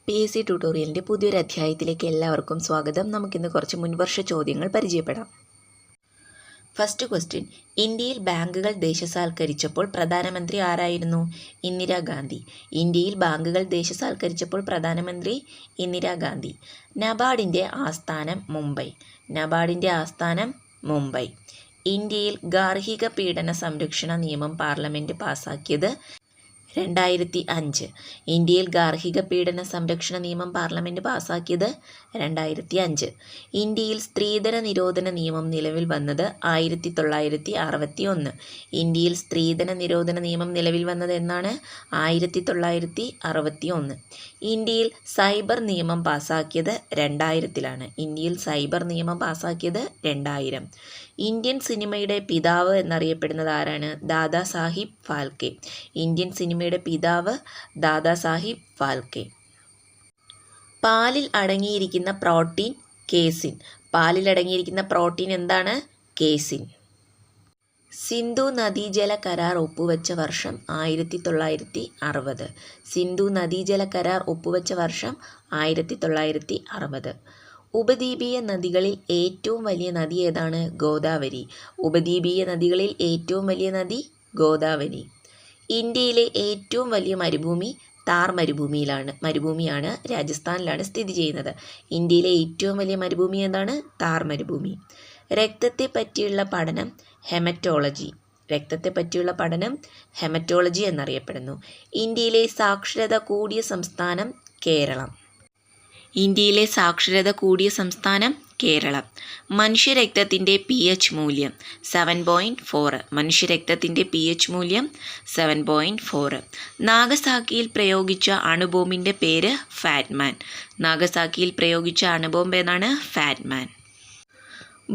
PSC ട്യൂട്ടോറിയലിൻ്റെ പുതിയൊരു അധ്യായത്തിലേക്ക് എല്ലാവർക്കും സ്വാഗതം. നമുക്കിന്ന് കുറച്ച് മുൻവർഷ ചോദ്യങ്ങൾ പരിചയപ്പെടാം. ഫസ്റ്റ് ക്വസ്റ്റ്യൻ, ഇന്ത്യയിൽ ബാങ്കുകൾ ദേശസാൽക്കരിച്ചപ്പോൾ പ്രധാനമന്ത്രി ആരായിരുന്നു? ഇന്ദിരാഗാന്ധി. ഇന്ത്യയിൽ ബാങ്കുകൾ ദേശസാൽക്കരിച്ചപ്പോൾ പ്രധാനമന്ത്രി ഇന്ദിരാഗാന്ധി. നബാർഡിൻ്റെ ആസ്ഥാനം മുംബൈ. നബാർഡിൻ്റെ ആസ്ഥാനം മുംബൈ. ഇന്ത്യയിൽ ഗാർഹിക പീഡന സംരക്ഷണ നിയമം പാർലമെൻറ്റ് പാസാക്കിയത് 2005. ഇന്ത്യയിൽ ഗാർഹിക പീഡന സംരക്ഷണ നിയമം പാർലമെൻറ്റ് പാസാക്കിയത് 2005. ഇന്ത്യയിൽ സ്ത്രീധന നിരോധന നിയമം നിലവിൽ വന്നത് 1961. ഇന്ത്യയിൽ സ്ത്രീധന നിരോധന നിയമം നിലവിൽ വന്നത് എന്നാണ്? 1961. ഇന്ത്യയിൽ സൈബർ നിയമം പാസാക്കിയത് 2000-ലാണ്. ഇന്ത്യയിൽ സൈബർ നിയമം പാസാക്കിയത് 2000. ഇന്ത്യൻ സിനിമയുടെ പിതാവ് എന്നറിയപ്പെടുന്നത് ആരാണ്? ദാദാ സാഹിബ് ഫാൽക്കെ. ഇന്ത്യൻ സിനിമയുടെ പിതാവ് ദാദാ സാഹിബ് ഫാൽക്കെ. പാലിൽ അടങ്ങിയിരിക്കുന്ന പ്രോട്ടീൻ കേസിൻ. പാലിൽ അടങ്ങിയിരിക്കുന്ന പ്രോട്ടീൻ എന്താണ്? കേസിൻ. സിന്ധു നദീജല കരാർ ഒപ്പുവെച്ച വർഷം 1960. സിന്ധു നദീജല കരാർ ഒപ്പുവെച്ച വർഷം 1960. ഉപദ്വീപീയ നദികളിൽ ഏറ്റവും വലിയ നദി ഏതാണ്? ഗോദാവരി. ഉപദ്വീപീയ നദികളിൽ ഏറ്റവും വലിയ നദി ഗോദാവരി. ഇന്ത്യയിലെ ഏറ്റവും വലിയ മരുഭൂമി താർ മരുഭൂമിയാണ് രാജസ്ഥാനിലാണ് സ്ഥിതി ചെയ്യുന്നത്. ഇന്ത്യയിലെ ഏറ്റവും വലിയ മരുഭൂമി ഏതാണ്? താർ മരുഭൂമി. രക്തത്തെ പറ്റിയുള്ള പഠനം ഹെമറ്റോളജി. രക്തത്തെ പറ്റിയുള്ള പഠനം ഹെമറ്റോളജി എന്നറിയപ്പെടുന്നു. ഇന്ത്യയിലെ സാക്ഷരത കൂടിയ സംസ്ഥാനം കേരളം. ഇന്ത്യയിലെ സാക്ഷരത കൂടിയ സംസ്ഥാനം കേരളം. മനുഷ്യരക്തത്തിൻ്റെ pH മൂല്യം 7.4. മനുഷ്യരക്തത്തിൻ്റെ pH മൂല്യം 7.4. നാഗസാക്കിയിൽ പ്രയോഗിച്ച അണുബോംബിൻ്റെ പേര് ഫാറ്റ്മാൻ. നാഗസാക്കിയിൽ പ്രയോഗിച്ച അണുബോംബ് ഏതാണ്? ഫാറ്റ്മാൻ.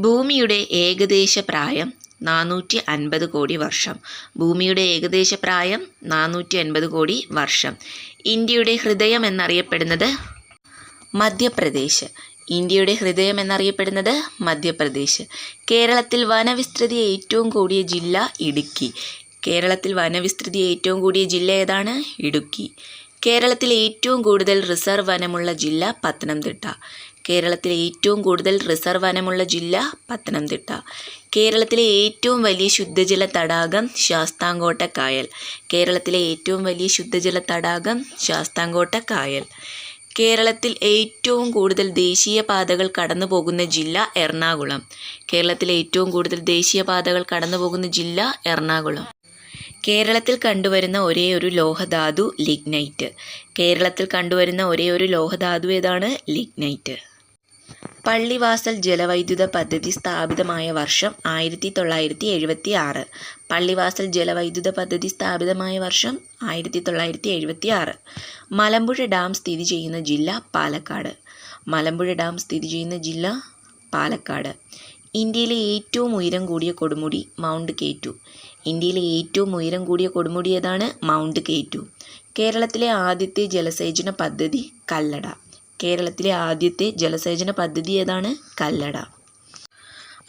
ഭൂമിയുടെ ഏകദേശ പ്രായം 450 കോടി വർഷം. ഭൂമിയുടെ ഏകദേശ പ്രായം 450 കോടി വർഷം. ഇന്ത്യയുടെ ഹൃദയം എന്നറിയപ്പെടുന്നത് മധ്യപ്രദേശ്. ഇന്ത്യയുടെ ഹൃദയം എന്നറിയപ്പെടുന്നത് മധ്യപ്രദേശ്. കേരളത്തിൽ വനവിസ്തൃതി ഏറ്റവും കൂടിയ ജില്ല ഇടുക്കി. കേരളത്തിൽ വനവിസ്തൃതി ഏറ്റവും കൂടിയ ജില്ല ഏതാണ്? ഇടുക്കി. കേരളത്തിൽ ഏറ്റവും കൂടുതൽ റിസർവ് വനമുള്ള ജില്ല പത്തനംതിട്ട. കേരളത്തിലെ ഏറ്റവും കൂടുതൽ റിസർവ് വനമുള്ള ജില്ല പത്തനംതിട്ട. കേരളത്തിലെ ഏറ്റവും വലിയ ശുദ്ധജല തടാകം ശാസ്താംകോട്ട കായൽ. കേരളത്തിലെ ഏറ്റവും വലിയ ശുദ്ധജല തടാകം ശാസ്താംകോട്ട കായൽ. കേരളത്തിൽ ഏറ്റവും കൂടുതൽ ദേശീയപാതകൾ കടന്നു പോകുന്ന ജില്ല എറണാകുളം. കേരളത്തിലെ ഏറ്റവും കൂടുതൽ ദേശീയപാതകൾ കടന്നു പോകുന്ന ജില്ല എറണാകുളം. കേരളത്തിൽ കണ്ടുവരുന്ന ഒരേ ഒരു ലോഹധാതു ലിഗ്നൈറ്റ്. കേരളത്തിൽ കണ്ടുവരുന്ന ഒരേ ഒരു ലോഹധാതു ഏതാണ്? ലിഗ്നൈറ്റ്. പള്ളിവാസൽ ജലവൈദ്യുത പദ്ധതി സ്ഥാപിതമായ വർഷം 1976. പള്ളിവാസൽ ജലവൈദ്യുത പദ്ധതി സ്ഥാപിതമായ വർഷം 1976. മലമ്പുഴ ഡാം സ്ഥിതി ചെയ്യുന്ന ജില്ല പാലക്കാട്. മലമ്പുഴ ഡാം സ്ഥിതി ചെയ്യുന്ന ജില്ല പാലക്കാട്. ഇന്ത്യയിലെ ഏറ്റവും ഉയരം കൂടിയ കൊടുമുടി മൗണ്ട് K2. ഇന്ത്യയിലെ ഏറ്റവും ഉയരം കൂടിയ കൊടുമുടി ഏതാണ്? Mount K2. കേരളത്തിലെ ആദ്യത്തെ ജലസേചന പദ്ധതി കല്ലട. കേരളത്തിലെ ആദ്യത്തെ ജലസേചന പദ്ധതി ഏതാണ്? കല്ലട.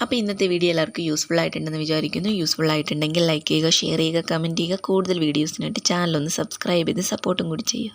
അപ്പോൾ ഇന്നത്തെ വീഡിയോ എല്ലാവർക്കും യൂസ്ഫുൾ ആയിട്ടുണ്ടെന്ന് വിചാരിക്കുന്നു. യൂസ്ഫുൾ ആയിട്ടുണ്ടെങ്കിൽ ലൈക്ക് ചെയ്യുക, ഷെയർ ചെയ്യുക, കമൻറ്റ് ചെയ്യുക. കൂടുതൽ വീഡിയോസിനായിട്ട് ചാനലൊന്ന് സബ്സ്ക്രൈബ് ചെയ്ത് സപ്പോർട്ടും കൂടി ചെയ്യുക.